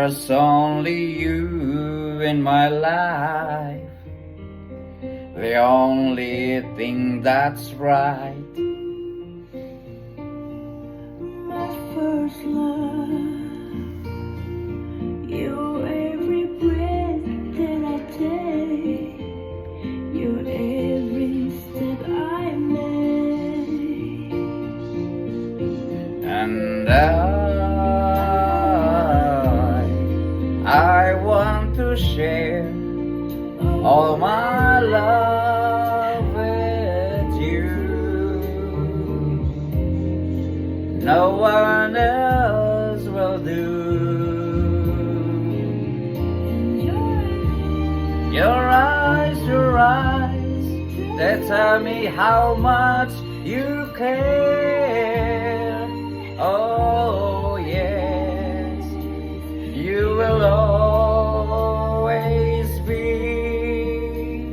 There's only you in my life, the only thing that's right. My first love, you every breath that I take, you every step I make, And I want to share all my love with you. No one else will do. and Your eyes, they tell me how much you care. Oh yes, you will always be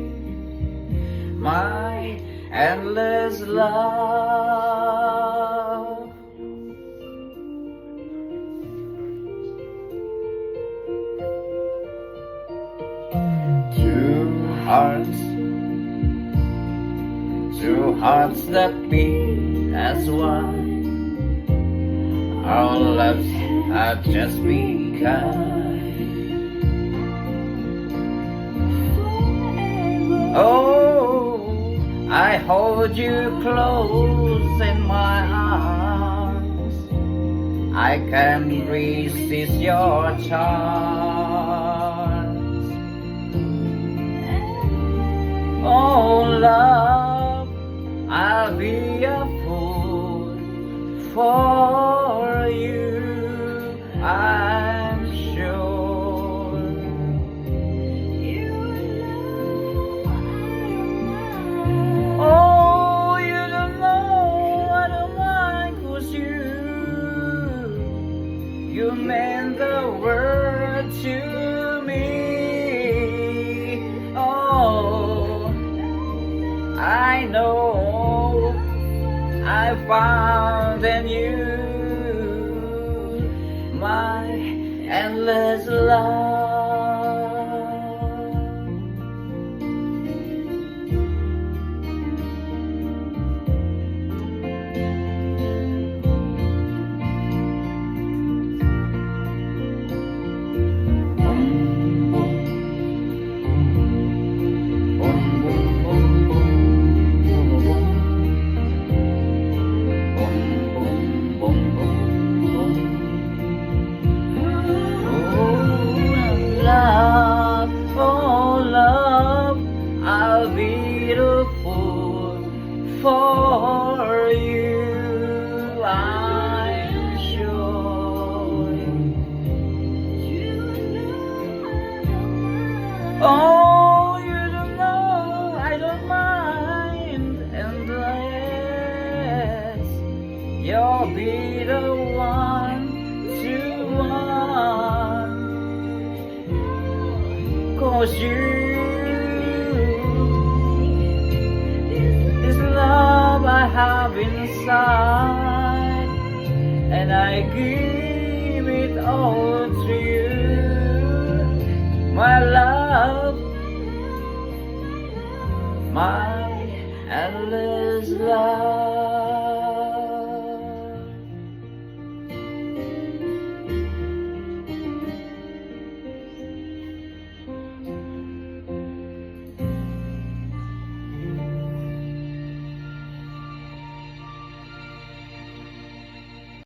my endless love. Two hearts that beat as one. Our lives have just begun. Oh, I hold you close in my arms. I can't resist your charms. Oh, love, I'll be a fool for you, I'm sure. Oh, you don't know I don't mind, 'cause you meant the world to me. Oh, I know I found in you my endless love. Love, oh love, I'll be the fool for you, I'm sure. Oh, you don't know I don't mind, and yes, you'll be the one to want. 'Cause this love I have inside, and I give it all to you, my love, my endless love.